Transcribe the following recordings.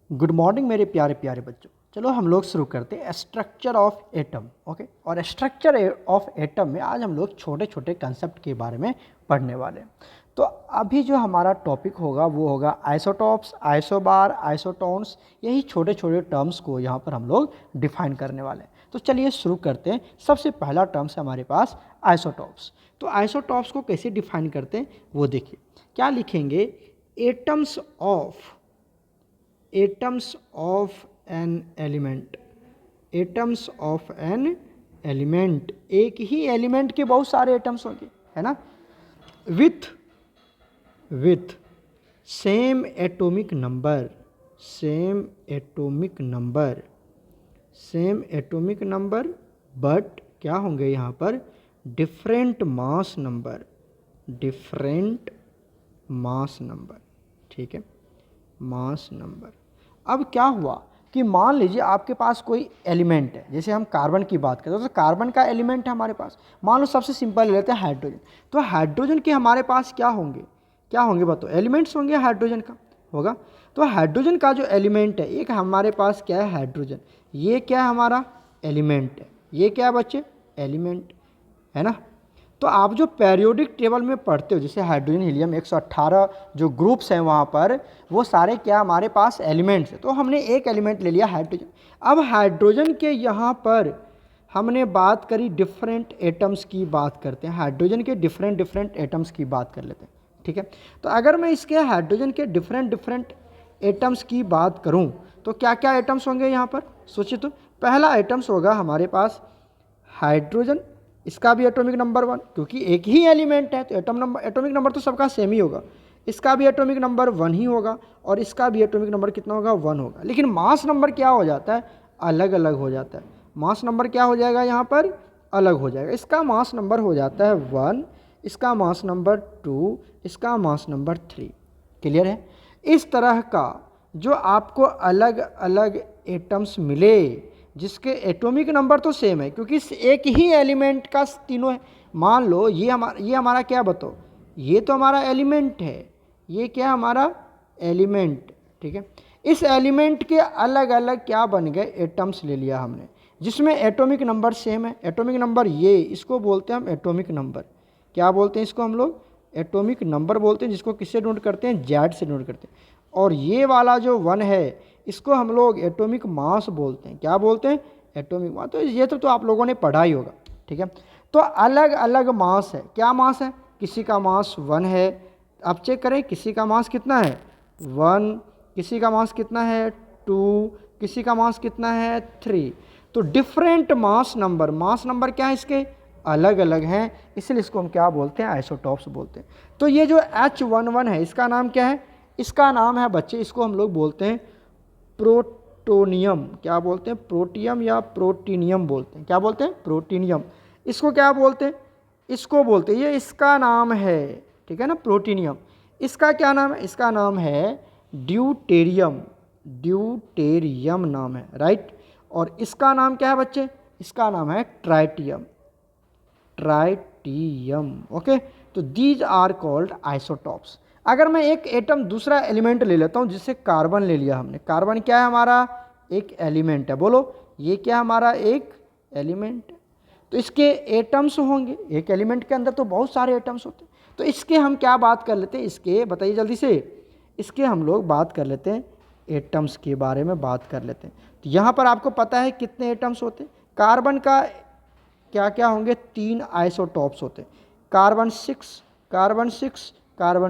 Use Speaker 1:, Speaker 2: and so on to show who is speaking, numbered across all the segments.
Speaker 1: Good morning मेरे प्यारे प्यारे बच्चों। चलो हम लोग शुरू करते हैं स्ट्रक्चर ऑफ एटम। ओके, और स्ट्रक्चर ऑफ एटम में आज हम लोग छोटे छोटे कंसेप्ट के बारे में पढ़ने वाले हैं। तो अभी जो हमारा टॉपिक होगा वो होगा आइसोटॉप्स, आइसोबार, आइसोटोन्स। यही छोटे छोटे टर्म्स को यहाँ पर हम लोग डिफाइन करने वाले हैं। तो चलिए शुरू करते हैं। सबसे पहला टर्म्स है हमारे पास आइसोटॉप्स। तो आइसोटॉप्स को कैसे डिफाइन करते हैं वो देखिए। क्या लिखेंगे? Atoms of an element. Atoms of an element, एक ही एलिमेंट के बहुत सारे एटम्स होंगे, है ना, with same atomic number, same atomic number but क्या होंगे यहाँ पर? डिफरेंट मास नंबर, ठीक है, मास नंबर। अब क्या हुआ कि मान लीजिए आपके पास कोई एलिमेंट है, जैसे हम कार्बन की बात करें तो कार्बन का एलिमेंट है हमारे पास। मान लो सबसे सिंपल ले लेते हैं हाइड्रोजन। तो हाइड्रोजन के हमारे पास क्या होंगे बताओ? एलिमेंट्स होंगे, हाइड्रोजन का होगा। तो हाइड्रोजन का जो एलिमेंट है, एक हमारे पास क्या है? हाइड्रोजन। ये क्या है? हमारा एलिमेंट है। ये क्या है बच्चे? एलिमेंट है ना। तो आप जो पेरियोडिक टेबल में पढ़ते हो, जैसे हाइड्रोजन, हीलियम, 118 जो ग्रुप्स हैं वहाँ पर, वो सारे क्या हमारे पास? एलिमेंट्स हैं। तो हमने एक एलिमेंट ले लिया हाइड्रोजन। अब हाइड्रोजन के यहाँ पर हमने बात करी, डिफरेंट एटम्स की बात करते हैं। हाइड्रोजन के डिफरेंट एटम्स की बात कर लेते हैं, ठीक है। तो अगर मैं इसके हाइड्रोजन के डिफरेंट एटम्स की बात करूँ तो क्या क्या एटम्स होंगे यहाँ पर? सोचिए तो। पहला एटम्स होगा हमारे पास हाइड्रोजन। इसका भी एटॉमिक नंबर 1, क्योंकि एक ही एलिमेंट है तो एटॉमिक नंबर तो सबका सेम ही होगा। इसका भी एटॉमिक नंबर 1 ही होगा और इसका भी एटॉमिक नंबर कितना होगा? 1 होगा। लेकिन मास नंबर क्या हो जाता है? अलग अलग हो जाता है। मास नंबर क्या हो जाएगा यहाँ पर? अलग हो जाएगा। इसका मास नंबर हो जाता है 1, इसका मास नंबर 2, इसका मास नंबर 3। क्लियर है? इस तरह का जो आपको अलग अलग एटम्स मिले जिसके एटॉमिक नंबर तो सेम है, क्योंकि एक ही एलिमेंट का तीनों है। मान लो ये हमारा क्या बताओ? ये तो हमारा एलिमेंट है। ये क्या हमारा? एलिमेंट, ठीक है। इस एलिमेंट के अलग अलग क्या बन गए? एटम्स ले लिया हमने, जिसमें एटॉमिक नंबर सेम है। एटॉमिक नंबर ये, इसको बोलते हैं हम एटॉमिक नंबर। क्या बोलते हैं इसको हम लोग? एटॉमिक नंबर बोलते हैं, जिसको किससे नोट करते हैं? जेड से नोट करते हैं। और ये वाला जो 1 है, इसको हम लोग एटॉमिक मास बोलते हैं। क्या बोलते हैं? Atomic mass. तो ये तो आप लोगों ने पढ़ा ही होगा, ठीक है। तो अलग अलग मास है। क्या मास है? किसी का मास 1 है। अब चेक करें, किसी का मास कितना है? 1। किसी का मास कितना है? 2। किसी का मास कितना है? 3। तो डिफरेंट मास नंबर क्या है इसके? अलग अलग हैं, इसलिए इसको हम क्या बोलते हैं? आइसोटॉप्स बोलते हैं। तो ये जो H11 है, इसका नाम क्या है? इसका नाम है बच्चे, इसको हम लोग बोलते हैं प्रोटोनियम। क्या बोलते हैं? प्रोटियम या प्रोटीनियम बोलते हैं। क्या बोलते हैं? प्रोटीनियम। इसको क्या बोलते हैं? इसको बोलते हैं, ये इसका नाम है, ठीक है ना, प्रोटीनियम। इसका क्या नाम है? इसका नाम है ड्यूटेरियम। ड्यूटेरियम नाम है, राइट। और इसका नाम क्या है बच्चे? इसका नाम है ट्राइटियम। ओके। तो दीज आर कॉल्ड आइसोटॉप्स। अगर मैं एक एटम, दूसरा एलिमेंट ले लेता हूं, जिससे कार्बन ले लिया हमने। कार्बन क्या है हमारा? एक एलिमेंट है। बोलो, ये क्या हमारा? एक एलिमेंट है। तो इसके एटम्स होंगे, एक एलिमेंट के अंदर तो बहुत सारे एटम्स होते हैं। तो इसके हम क्या बात कर लेते हैं? इसके बताइए जल्दी से। इसके हम लोग बात कर लेते हैं, एटम्स के बारे में बात कर लेते हैं। तो यहाँ पर आपको पता है कितने एटम्स होते हैं? कार्बन का क्या क्या होंगे? 3 आइसोटॉप्स होते हैं। कार्बन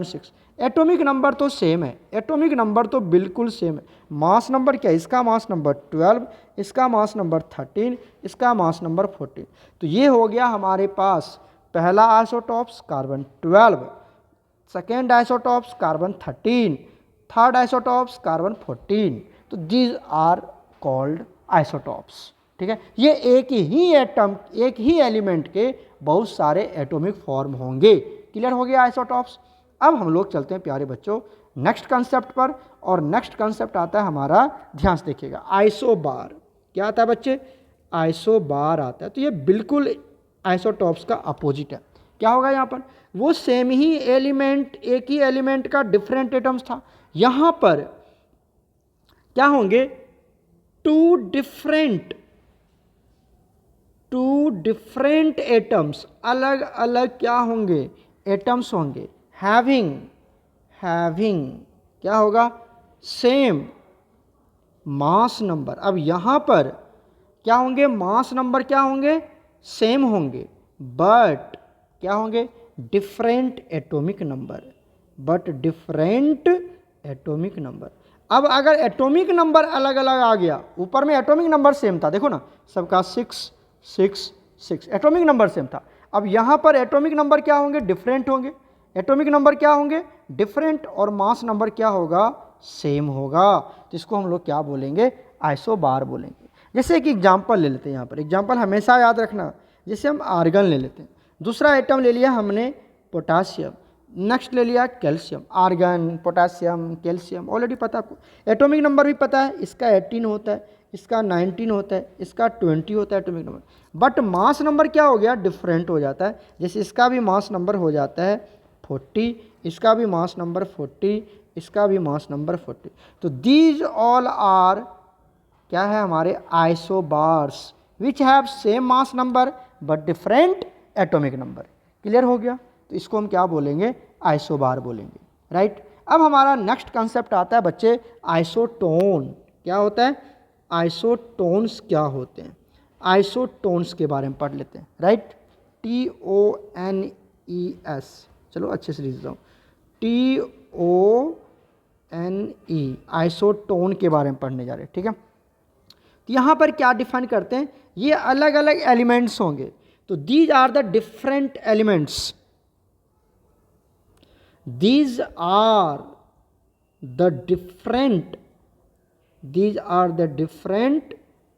Speaker 1: 6। एटॉमिक नंबर तो सेम है, एटॉमिक नंबर तो बिल्कुल सेम है। मास नंबर क्या है? इसका मास नंबर 12, इसका मास नंबर 13, इसका मास नंबर 14। तो ये हो गया हमारे पास पहला isotopes carbon 12, second isotopes carbon 13, third isotopes carbon 14। तो दीज आर कॉल्ड आइसोटॉप्स, ठीक है। ये एक ही एटम, एक ही एलिमेंट के बहुत सारे एटॉमिक फॉर्म होंगे। क्लियर हो गया आइसोटॉप्स। अब हम लोग चलते हैं प्यारे बच्चों नेक्स्ट कंसेप्ट पर, और नेक्स्ट कंसेप्ट आता है हमारा, ध्यान से देखिएगा, आइसोबार। क्या आता है बच्चे? आइसोबार आता है। तो ये बिल्कुल आइसोटॉप्स का अपोजिट है। क्या होगा यहाँ पर? वो सेम ही एलिमेंट, एक ही एलिमेंट का डिफरेंट एटम्स था। यहाँ पर क्या होंगे, टू डिफरेंट एटम्स, अलग अलग क्या होंगे, एटम्स होंगे, हैविंग क्या होगा, सेम मास नंबर। अब यहां पर क्या होंगे, मास नंबर क्या होंगे, सेम होंगे, बट क्या होंगे, डिफरेंट एटॉमिक नंबर। अब अगर एटॉमिक नंबर अलग अलग आ गया, ऊपर में एटॉमिक नंबर सेम था, देखो ना सबका 6 6 6, एटॉमिक नंबर सेम था। अब यहां पर एटॉमिक नंबर क्या होंगे, डिफरेंट होंगे, एटॉमिक नंबर क्या होंगे, डिफरेंट, और मास नंबर क्या होगा, सेम होगा। तो इसको हम लोग क्या बोलेंगे, आइसोबार बोलेंगे। जैसे एक एग्जाम्पल ले लेते हैं, यहाँ पर एग्जाम्पल हमेशा याद रखना। जैसे हम आर्गन ले लेते हैं, दूसरा आइटम ले लिया हमने पोटासियम, नेक्स्ट ले लिया calcium, argon potassium calcium already पता आपको, एटॉमिक नंबर भी पता है, इसका 18 होता है, इसका 19 होता है, इसका 20 होता है atomic number, but mass number क्या हो गया, डिफरेंट हो जाता है। जैसे इसका भी मास नंबर हो जाता है 40, इसका भी मास नंबर 40, इसका भी मास नंबर 40। तो दीज ऑल आर क्या है हमारे isobars which have same mass number but different atomic number. Clear हो गया, तो इसको हम क्या बोलेंगे, आइसोबार बोलेंगे, राइट। अब हमारा नेक्स्ट कंसेप्ट आता है बच्चे आइसोटोन। क्या होता है, आइसोटोन्स क्या होते हैं, आइसोटोन्स के बारे में पढ़ लेते हैं, राइट। TONES, चलो अच्छे से लिख देता हूँ, TONE, आइसोटोन के बारे में पढ़ने जा रहे हैं, ठीक है। तो यहाँ पर क्या डिफाइन करते हैं, ये अलग अलग एलिमेंट्स होंगे। तो these are the different elements, these are the different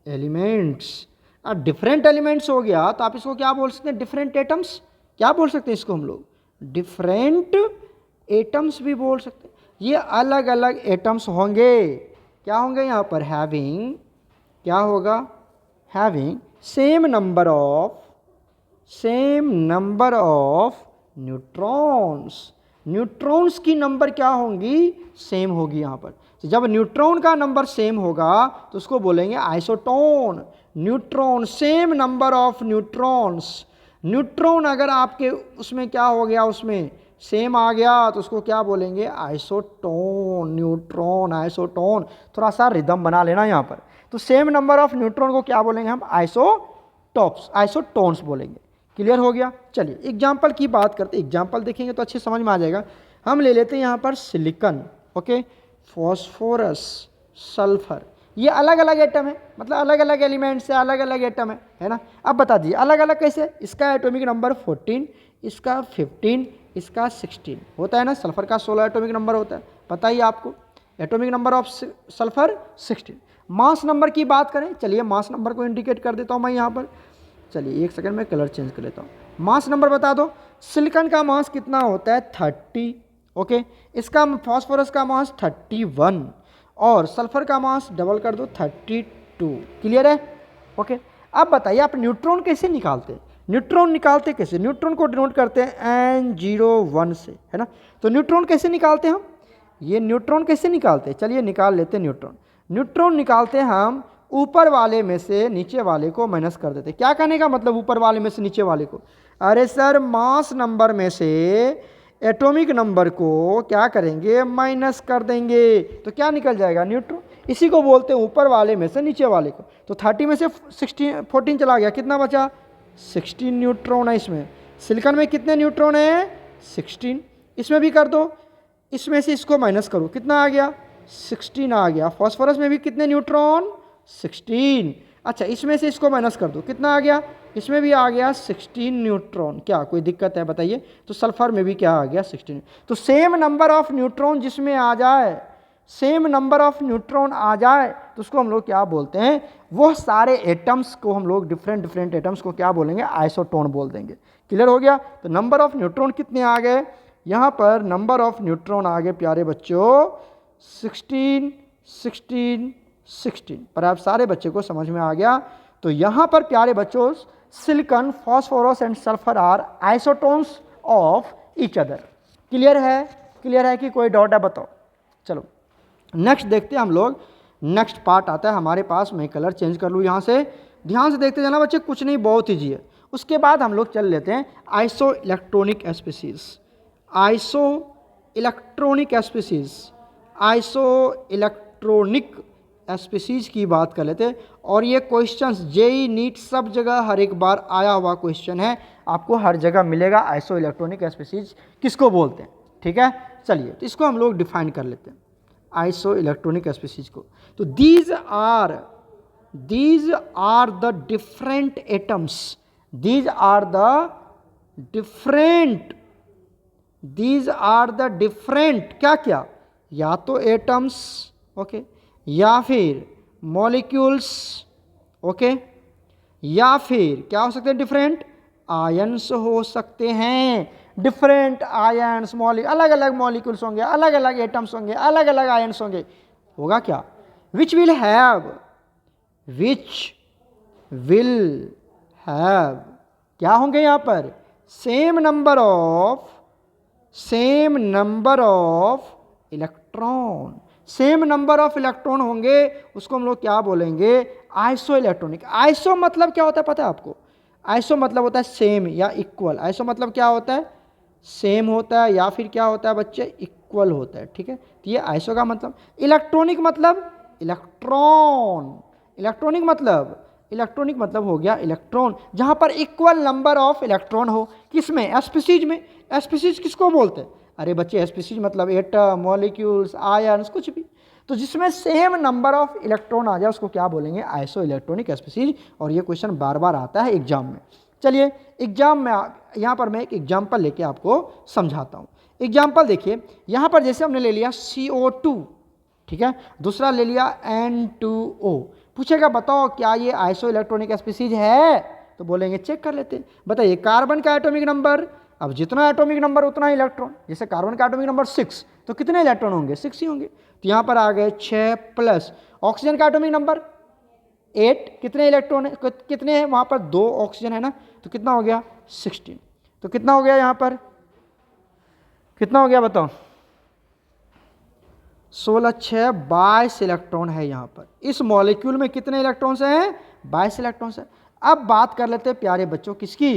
Speaker 1: elements. अब डिफरेंट एलिमेंट्स हो गया तो आप इसको क्या बोल सकते हैं, डिफरेंट एटम्स, क्या बोल सकते हैं इसको हम लोग, डिफरेंट एटम्स भी बोल सकते हैं। ये अलग अलग एटम्स होंगे, क्या होंगे यहाँ पर, हैविंग, क्या होगा, having same number of neutrons की नंबर क्या होंगी, सेम होगी यहाँ पर। तो जब न्यूट्रॉन का नंबर सेम होगा तो उसको बोलेंगे isotone. Neutron, same number of neutron अगर आपके उसमें क्या हो गया, उसमें सेम आ गया तो उसको क्या बोलेंगे, आइसोटोन। न्यूट्रॉन आइसोटोन, थोड़ा सा रिदम बना लेना यहाँ पर। तो सेम नंबर ऑफ न्यूट्रॉन को क्या बोलेंगे हम, आइसोटोन्स बोलेंगे। क्लियर हो गया। चलिए एग्जाम्पल की बात करते हैं, एग्जाम्पल देखेंगे तो अच्छे समझ में आ जाएगा। हम ले लेते हैं यहाँ पर सिलिकॉन, ओके, फॉस्फोरस, सल्फर, ये अलग अलग एटम है, मतलब अलग अलग एलिमेंट से अलग अलग एटम है ना। अब बता दीजिए अलग अलग कैसे, इसका एटॉमिक नंबर 14, इसका 15, इसका 16 होता है ना। सल्फर का 16 एटॉमिक नंबर होता है, पता ही आपको। Atomic number of sulphur 16। Mass number की बात करें, चलिए मास नंबर को इंडिकेट कर देता हूँ मैं यहाँ पर। चलिए एक सेकंड में कलर चेंज कर लेता हूँ। मास नंबर बता दो, सिलिकॉन का मास कितना होता है 30, ओके। इसका फॉस्फोरस का मास 31 और सल्फर का मास डबल कर दो 32। क्लियर है, ओके। अब बताइए आप न्यूट्रॉन कैसे निकालते हैं, न्यूट्रॉन निकालते कैसे, न्यूट्रॉन को डिनोट करते हैं N01 से, है ना। तो न्यूट्रॉन कैसे निकालते हैं हम, ये न्यूट्रॉन कैसे निकालते हैं, चलिए निकाल लेते हैं न्यूट्रॉन निकालते हैं हम ऊपर वाले में से नीचे वाले को माइनस कर देते। क्या कहने का मतलब ऊपर वाले में से नीचे वाले को, अरे सर मास नंबर में से एटॉमिक नंबर को क्या करेंगे, माइनस कर देंगे, तो क्या निकल जाएगा, न्यूट्रॉन। इसी को बोलते हैं ऊपर वाले में से नीचे वाले को। तो 30 में से 14 चला गया, कितना बचा, 16 न्यूट्रॉन है इसमें। सिलिकॉन में कितने न्यूट्रॉन है, 16। इसमें भी कर दो, इसमें से इसको माइनस करो, कितना आ गया, 16 आ गया। फॉस्फोरस में भी कितने न्यूट्रॉन, 16। अच्छा इसमें से इसको माइनस कर दो, कितना आ गया, इसमें भी आ गया 16 न्यूट्रॉन। क्या कोई दिक्कत है बताइए। तो सल्फर में भी क्या आ गया, 16। तो सेम नंबर ऑफ न्यूट्रॉन जिसमें आ जाए, सेम नंबर ऑफ न्यूट्रॉन आ जाए तो उसको हम लोग क्या बोलते हैं, वो सारे एटम्स को हम लोग डिफरेंट एटम्स को क्या बोलेंगे, आइसोटोन बोल देंगे। क्लियर हो गया। तो नंबर ऑफ न्यूट्रॉन कितने आ गए, यहाँ पर नंबर ऑफ न्यूट्रॉन आ गए प्यारे बच्चों 16 16 16। पर आप सारे बच्चे को समझ में आ गया। तो यहाँ पर प्यारे बच्चों silicon, phosphorus and sulphur are isotones of each other. Clear है, क्लियर है कि कोई डाउट है बताओ। चलो नेक्स्ट देखते हैं हम लोग नेक्स्ट पार्ट आता है हमारे पास, मैं कलर चेंज कर लूँ यहाँ से, ध्यान से देखते जाना बच्चे, कुछ नहीं बहुत ईजी है। उसके बाद हम लोग चल लेते हैं iso electronic species, iso electronic species, iso electronic species की बात कर लेते हैं। और ये क्वेश्चंस जेई नीट सब जगह हर एक बार आया हुआ क्वेश्चन है, आपको हर जगह मिलेगा आइसो इलेक्ट्रॉनिक स्पीसीज किसको बोलते हैं, ठीक है। चलिए तो इसको हम लोग डिफाइन कर लेते हैं आइसो इलेक्ट्रॉनिक स्पीसीज को। तो these are the different atoms, these are the different क्या क्या, या तो एटम्स, ओके, या फिर मॉलिक्यूल्स, ओके, या फिर क्या हो सकते हैं, डिफरेंट आयन्स हो सकते हैं, डिफरेंट आयन्स, अलग अलग मॉलिक्यूल्स होंगे, अलग अलग एटम्स होंगे, अलग अलग आयन्स होंगे, होगा क्या, विच विल हैव क्या होंगे यहाँ पर, same number of electron, same number of electron होंगे, उसको हम लोग क्या बोलेंगे, आइसो इलेक्ट्रॉनिक। आइसो मतलब क्या होता है पता है आपको, आइसो मतलब होता है सेम या इक्वल, आइसो मतलब क्या होता है, सेम होता है या फिर क्या होता है बच्चे, इक्वल होता है, ठीक है। तो ये आइसो का मतलब, इलेक्ट्रॉनिक मतलब इलेक्ट्रॉन, इलेक्ट्रॉनिक मतलब हो गया इलेक्ट्रॉन, जहां पर इक्वल नंबर ऑफ इलेक्ट्रॉन हो, किसमें, स्पीसीज में। स्पीसीज किसको बोलते हैं, अरे बच्चे स्पीसीज मतलब एटम, मॉलिक्यूल्स, आयन्स, कुछ भी, तो जिसमें सेम नंबर ऑफ इलेक्ट्रॉन आ जाए उसको क्या बोलेंगे, आइसो इलेक्ट्रॉनिक स्पीसीज। और ये क्वेश्चन बार बार आता है एग्जाम में। चलिए एग्जाम में यहाँ पर मैं एक एग्जाम्पल लेके आपको समझाता हूँ। एग्जाम्पल देखिए, यहाँ पर जैसे हमने ले लिया CO2, ठीक है, दूसरा ले लिया N2O, पूछेगा बताओ क्या ये आइसो इलेक्ट्रॉनिक स्पीसीज है, तो बोलेंगे चेक कर लेते हैं। बताइए कार्बन का एटॉमिक नंबर, अब जितना एटॉमिक नंबर उतना इलेक्ट्रॉन, जैसे कार्बन का एटॉमिक नंबर 6, तो कितने इलेक्ट्रॉन होंगे, 6 ही होंगे, तो यहाँ पर आ गए 6 प्लस। ऑक्सीजन का एटॉमिक नंबर 8, कितने इलेक्ट्रॉन है, कितने हैं वहाँ पर, 2 ऑक्सीजन है ना, तो कितना हो गया 16, तो कितना हो गया यहाँ पर, कितना हो गया बताओ, 16 6 22 इलेक्ट्रॉन है यहाँ पर। इस मॉलिक्यूल में कितने इलेक्ट्रॉन्स हैं, 22 इलेक्ट्रॉन्स हैं। अब बात कर लेते हैं प्यारे बच्चों किसकी,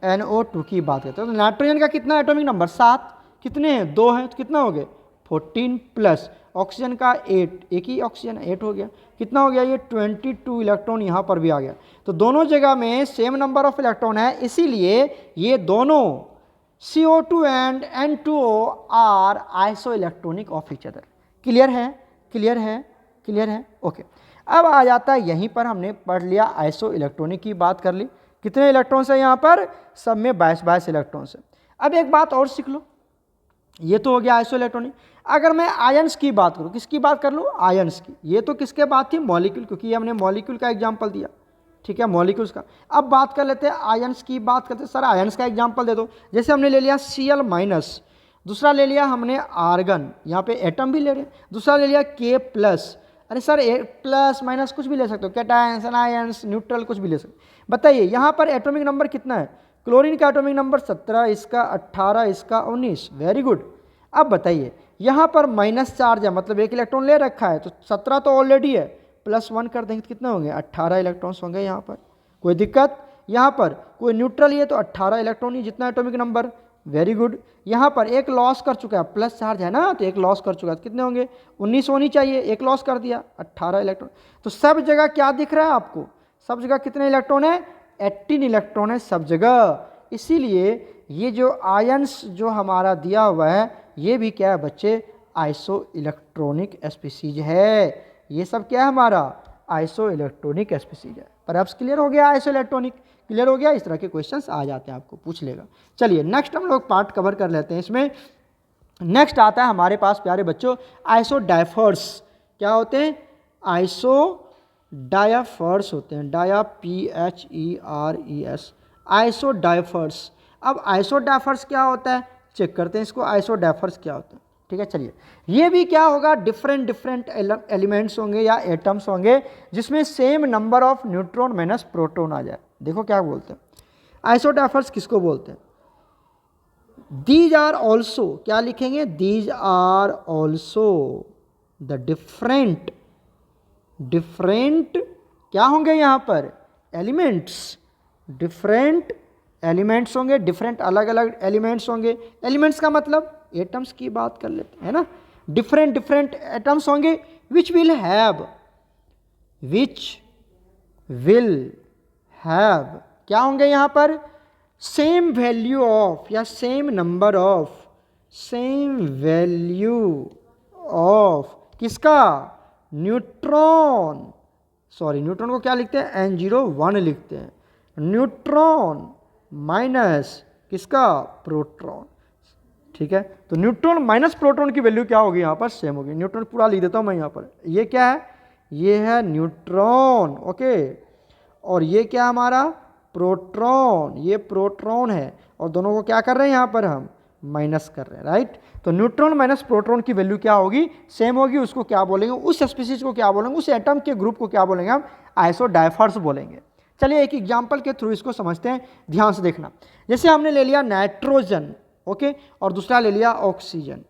Speaker 1: NO2 की बात करते हैं। तो नाइट्रोजन का कितना एटॉमिक नंबर, 7, कितने हैं, 2 हैं, तो कितना हो गए 14 प्लस। ऑक्सीजन का 8, एक ही ऑक्सीजन 8 हो गया, कितना हो गया ये 22 इलेक्ट्रॉन यहाँ पर भी आ गया। तो दोनों जगह में सेम नंबर ऑफ इलेक्ट्रॉन है, इसीलिए ये दोनों CO2 and N2O are isoelectronic of each other. Clear है, ओके। अब आ जाता है, यहीं पर हमने पढ़ लिया आइसो इलेक्ट्रॉनिक की बात कर ली, कितने इलेक्ट्रॉन्स हैं यहाँ पर, सब में 22 इलेक्ट्रॉन्स हैं। अब एक बात और सीख लो, ये तो हो गया आइसो इलेक्ट्रॉनिक। अगर मैं आयंस की बात करूँ, किसकी बात कर लूँ, आयंस की, ये तो किसके बात थी, मॉलिक्यूल, क्योंकि ये हमने मॉलिक्यूल का एग्जाम्पल दिया, ठीक है, मॉलिक्यूल्स का। अब बात कर लेते हैं आयंस की, बात करते हैं सर आयंस का एग्जाम्पल दे दो। जैसे हमने ले लिया Cl-, दूसरा ले लिया हमने आर्गन, यहाँ पे एटम भी ले रहे हैं, दूसरा ले लिया K+, अरे सर प्लस माइनस कुछ भी ले सकते हो, कैटायंस, एनायंस, न्यूट्रल, कुछ भी ले सकते हो। बताइए यहाँ पर एटॉमिक नंबर कितना है, क्लोरीन का एटॉमिक नंबर 17, इसका 18, इसका 19, वेरी गुड। अब बताइए यहाँ पर माइनस चार्ज है, मतलब 1 इलेक्ट्रॉन ले रखा है, तो 17 तो ऑलरेडी है, +1 कर देंगे तो कितने होंगे, 18 इलेक्ट्रॉन्स होंगे यहाँ पर, कोई दिक्कत। यहाँ पर कोई न्यूट्रल ही है तो 18 इलेक्ट्रॉन ही, जितना एटॉमिक नंबर, वेरी गुड। यहाँ पर एक लॉस कर चुका है, प्लस चार्ज है ना, तो एक लॉस कर चुका है, तो कितने होंगे, 19 होनी चाहिए, एक लॉस कर दिया, 18 इलेक्ट्रॉन। तो सब जगह क्या दिख रहा है आपको, सब जगह कितने इलेक्ट्रॉन है, 18 इलेक्ट्रॉन है सब जगह। इसीलिए ये जो आयंस जो हमारा दिया हुआ है, ये भी क्या है बच्चे, आइसो इलेक्ट्रॉनिक स्पीसीज है। ये सब क्या है हमारा, आइसो इलेक्ट्रॉनिक स्पीसीज है। पर अब क्लियर हो गया, आइसो इलेक्ट्रॉनिक क्लियर हो गया, इस तरह के क्वेश्चंस आ जाते हैं, आपको पूछ लेगा। चलिए नेक्स्ट हम लोग पार्ट कवर कर लेते हैं। इसमें नेक्स्ट आता है हमारे पास प्यारे बच्चों आइसो डायफर्स। क्या होते हैं, आइसो डायफर्स होते हैं, PHERES, आइसो डायफर्स। अब आइसो डायफर्स क्या होता है, चेक करते हैं इसको, आइसो डायफर्स क्या होता है, ठीक है। चलिए ये भी क्या होगा, डिफरेंट एलिमेंट्स होंगे या एटम्स होंगे जिसमें same number of neutron minus proton आ जाए। देखो क्या बोलते हैं, आइसो डायफर्स किसको बोलते हैं, दीज आर ऑल्सो, क्या लिखेंगे, these are also the different different क्या होंगे यहाँ पर एलिमेंट्स, डिफरेंट एलिमेंट्स होंगे, डिफरेंट अलग अलग एलिमेंट्स होंगे। एलिमेंट्स का मतलब एटम्स की बात कर लेते हैं ना, डिफरेंट डिफरेंट एटम्स होंगे विच विल हैव क्या होंगे यहाँ पर सेम वैल्यू ऑफ या same number of, same value of किसका न्यूट्रॉन, सॉरी न्यूट्रॉन को क्या लिखते हैं N01 लिखते हैं, न्यूट्रॉन माइनस किसका प्रोटॉन। ठीक है, तो न्यूट्रॉन माइनस प्रोटॉन की वैल्यू क्या होगी यहाँ पर सेम होगी। न्यूट्रॉन पूरा लिख देता हूँ मैं यहाँ पर, ये क्या है ये है न्यूट्रॉन, ओके, और ये क्या हमारा प्रोटॉन, ये प्रोटॉन है, और दोनों को क्या कर रहे हैं यहाँ पर हम माइनस कर रहे हैं, राइट। तो न्यूट्रॉन माइनस प्रोटॉन की वैल्यू क्या होगी सेम होगी, उसको क्या बोलेंगे, उस स्पीसीज को क्या बोलेंगे, उस एटम के ग्रुप को क्या बोलेंगे हम आइसोडाइफर्स बोलेंगे। चलिए एक एग्जांपल के थ्रू इसको समझते हैं, ध्यान से देखना। जैसे हमने ले लिया नाइट्रोजन, ओके, और दूसरा ले लिया ऑक्सीजन।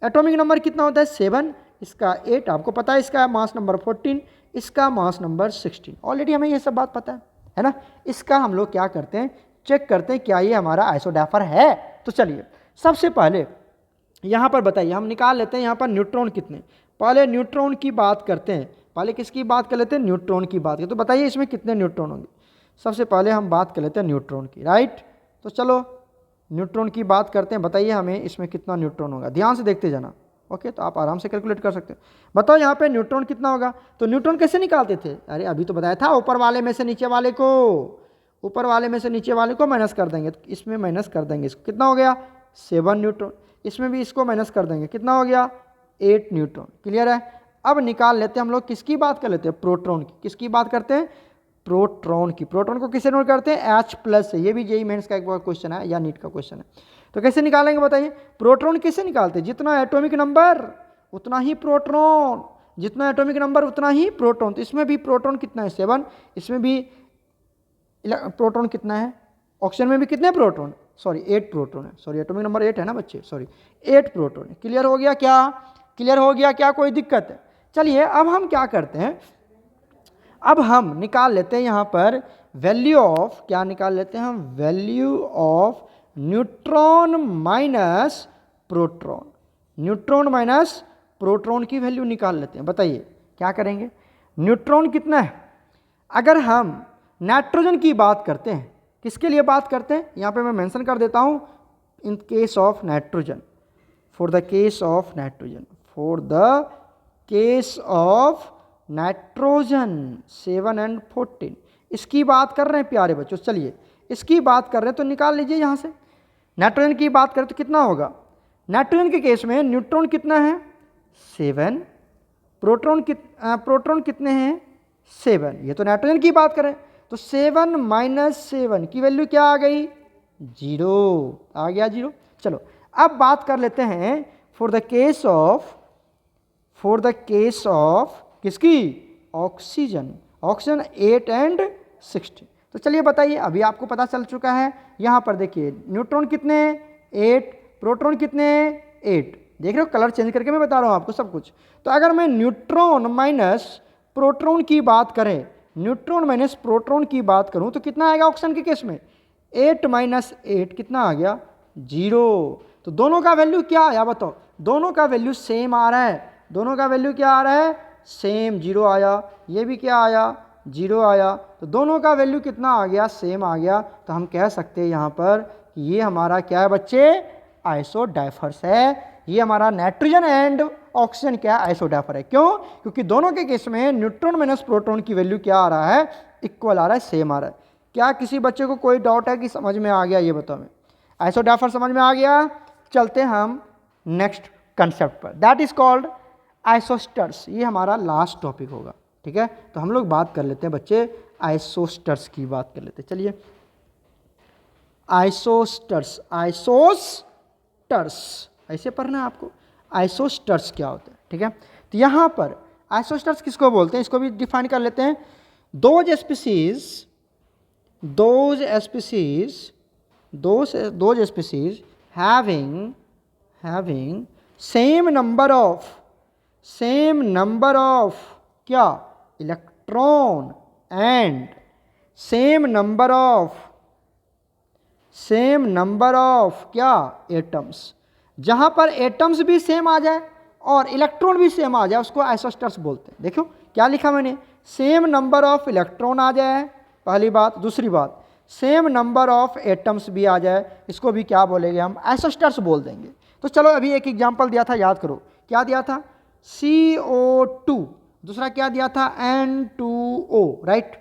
Speaker 1: एटॉमिक नंबर कितना होता है 7, इसका 8, आपको पता है इसका मास नंबर 14, इसका मास नंबर 16, ऑलरेडी हमें ये सब बात पता है ना। इसका हम लोग क्या करते हैं चेक करते हैं क्या ये हमारा आइसोडाइफर है। तो चलिए सबसे पहले यहाँ पर बताइए, हम निकाल लेते हैं यहाँ पर न्यूट्रॉन कितने, पहले न्यूट्रॉन की बात करते हैं, पहले किसकी बात कर लेते हैं न्यूट्रॉन की बात करते, तो बताइए इसमें कितने न्यूट्रॉन होंगे। सबसे पहले हम बात कर लेते हैं न्यूट्रॉन की, राइट। तो चलो न्यूट्रॉन की बात करते हैं, बताइए हमें इसमें कितना न्यूट्रॉन होगा, ध्यान से देखते जाना, ओके, तो आप आराम से कैलकुलेट कर सकते हो। बताओ यहाँ पे न्यूट्रॉन कितना होगा। तो न्यूट्रॉन कैसे निकालते थे, अरे अभी तो बताया था, ऊपर वाले में से नीचे वाले को, ऊपर वाले में से नीचे वाले को माइनस कर देंगे, तो इसमें माइनस कर देंगे, इसको कितना हो गया 7 न्यूट्रॉन, इसमें भी इसको माइनस कर देंगे, कितना हो गया 8 न्यूट्रॉन, क्लियर है। अब निकाल लेते हैं हम लोग, किसकी बात कर लेते हैं प्रोटॉन की, किसकी बात करते हैं प्रोटॉन की। प्रोटॉन को किससे नोट करते हैं H+ से, ये भी जेईई मेंस का एक क्वेश्चन है या नीट का क्वेश्चन है। तो कैसे निकालेंगे बताइए, प्रोटॉन कैसे निकालते हैं, जितना एटॉमिक नंबर उतना ही प्रोटॉन, जितना एटॉमिक नंबर उतना ही प्रोटॉन। तो इसमें भी प्रोटॉन कितना है 7, इसमें भी प्रोटॉन कितना है, ऑक्सीजन में भी कितने प्रोटॉन, सॉरी 8 प्रोटॉन है, सॉरी एटॉमिक नंबर 8 है ना बच्चे, सॉरी 8 प्रोटॉन है। क्लियर हो गया क्या, क्लियर हो गया क्या, कोई दिक्कत है। चलिए अब हम क्या करते हैं, अब हम निकाल लेते हैं यहाँ पर वैल्यू ऑफ, क्या निकाल लेते हैं हम value of neutron minus proton, neutron minus proton की वैल्यू निकाल लेते हैं। बताइए क्या करेंगे, न्यूट्रॉन कितना है, अगर हम नाइट्रोजन की बात करते हैं, किसके लिए बात करते हैं, यहाँ पे मैं मेंशन कर देता हूँ, in case of nitrogen, for the case of nitrogen, for the case of nitrogen 7 और 14, इसकी बात कर रहे हैं प्यारे बच्चों। चलिए इसकी बात कर रहे हैं तो निकाल लीजिए यहाँ से, नाइट्रोजन की बात करें तो कितना होगा, नाइट्रोजन के केस में न्यूट्रॉन कितना है 7, प्रोटॉन कितने हैं 7, ये तो नाइट्रोजन की बात करें तो 7 माइनस 7 की वैल्यू क्या आ गई 0, आ गया 0। चलो अब बात कर लेते हैं फॉर द केस ऑफ किसकी ऑक्सीजन, ऑक्सीजन 8 और 16। तो चलिए बताइए, अभी आपको पता चल चुका है, यहाँ पर देखिए न्यूट्रॉन कितने 8, प्रोटॉन कितने 8, देख रहे हो कलर चेंज करके मैं बता रहा हूँ आपको सब कुछ। तो अगर मैं न्यूट्रॉन माइनस प्रोटॉन की बात करें, न्यूट्रॉन माइनस प्रोटॉन की बात करूँ तो कितना आएगा ऑक्सीजन के केस में 8 माइनस 8 कितना आ गया 0। तो दोनों का वैल्यू क्या आया बताओ, दोनों का वैल्यू सेम आ रहा है, दोनों का वैल्यू क्या आ रहा है सेम 0 आया, ये भी क्या आया 0 आया, तो दोनों का वैल्यू कितना आ गया सेम आ गया। तो हम कह सकते हैं यहाँ पर कि ये हमारा क्या है बच्चे आइसोडाइफर्स है, ये हमारा नाइट्रोजन एंड ऑक्सीजन क्या है आइसोडाइफर है। क्यों, क्योंकि दोनों के केस में न्यूट्रॉन माइनस प्रोटॉन की वैल्यू क्या आ रहा है इक्वल आ रहा है, सेम आ रहा है। क्या किसी बच्चे को कोई डाउट है कि समझ में आ गया, ये बताओ मैं आइसोडाइफर समझ में आ गया। चलते हम नेक्स्ट कंसेप्ट पर, दैट इज कॉल्ड आइसोस्टर्स, ये हमारा लास्ट टॉपिक होगा, ठीक है। तो हम लोग बात कर लेते हैं बच्चे आइसोस्टर्स की बात कर लेते हैं। चलिए आइसोस्टर्स, ऐसे पढ़ना है आपको, आइसोस्टर्स क्या होता है, ठीक है। तो यहाँ पर आइसोस्टर्स किसको बोलते हैं, इसको भी डिफाइन कर लेते हैं। Those species having same number of क्या electron and same number of क्या एटम्स। जहां पर एटम्स भी सेम आ जाए और इलेक्ट्रॉन भी सेम आ जाए उसको आइसोस्टर्स बोलते हैं। देखो क्या लिखा मैंने, सेम नंबर ऑफ इलेक्ट्रॉन आ जाए पहली बात, दूसरी बात सेम नंबर ऑफ एटम्स भी आ जाए, इसको भी क्या बोलेंगे हम, आइसोस्टर्स बोल देंगे। तो चलो अभी एक एग्जांपल दिया था, याद करो क्या दिया था, CO2, दूसरा क्या दिया था N2O, राइट।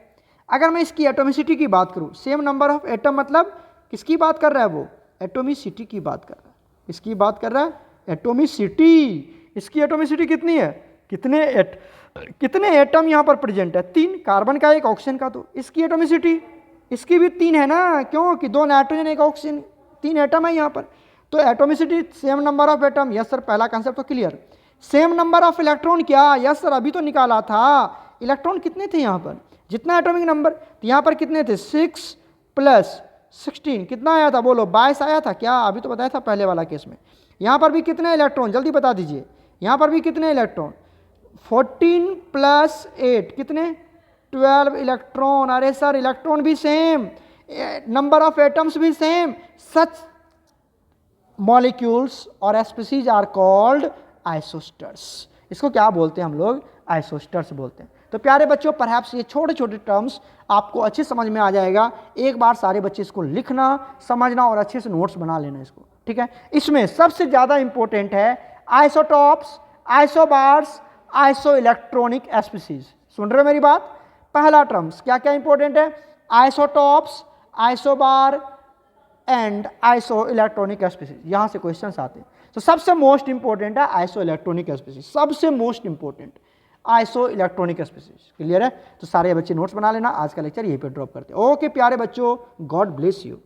Speaker 1: अगर मैं इसकी एटोमिसिटी की बात करूं, सेम नंबर ऑफ एटम मतलब किसकी बात कर रहा है वो, एटोमिसिटी की बात कर रहा है। इसकी बात कर रहा है एटोमिसिटी। इसकी एटोमिसिटी कितनी है, कितने एटम यहाँ पर प्रेजेंट है, 3, कार्बन का 1 ऑक्सीजन का। तो इसकी एटोमिसिटी, इसकी भी 3 है ना, क्यों कि 2 नाइट्रोजन 1 ऑक्सीजन, 3 एटम है यहाँ पर। तो atomicity same number of atom, yes sir, पहला कंसेप्ट तो clear. Same number of electron, क्या, यस सर, अभी तो निकाला था। इलेक्ट्रॉन कितने थे यहाँ पर, जितना एटॉमिक नंबर, तो यहाँ पर कितने थे, 6 + 16, कितना आया था बोलो, 22 आया था क्या, अभी तो बताया था पहले वाला केस में। यहाँ पर भी कितने इलेक्ट्रॉन, जल्दी बता दीजिए, यहाँ पर भी कितने इलेक्ट्रॉन, 14 + 8 कितने, 12 इलेक्ट्रॉन। अरे सर इलेक्ट्रॉन भी सेम, नंबर ऑफ एटम्स भी सेम, सच मॉलिक्यूल्स और स्पीसीज आर कॉल्ड आइसोस्टर्स। इसको क्या बोलते हैं हम लोग, आइसोस्टर्स बोलते हैं। तो प्यारे बच्चों, परहैप्स ये छोटे छोटे टर्म्स आपको अच्छे समझ में आ जाएगा। एक बार सारे बच्चे इसको लिखना, समझना और अच्छे से नोट्स बना लेना इसको, ठीक है। इसमें सबसे ज़्यादा इंपॉर्टेंट है isotopes, isobars, isoelectronic species. सुन रहे हो मेरी बात, पहला टर्म्स क्या क्या इंपॉर्टेंट है, isotopes, isobar and iso electronic species, यहां से क्वेश्चंस आते हैं। तो सबसे मोस्ट इंपॉर्टेंट है आइसो इलेक्ट्रॉनिक स्पीसीज, सबसे most important iso electronic species. Clear है, तो सारे बच्चे नोट्स बना लेना। आज का लेक्चर यहीं पे ड्रॉप करते हैं। ओके प्यारे बच्चों, गॉड ब्लेस यू।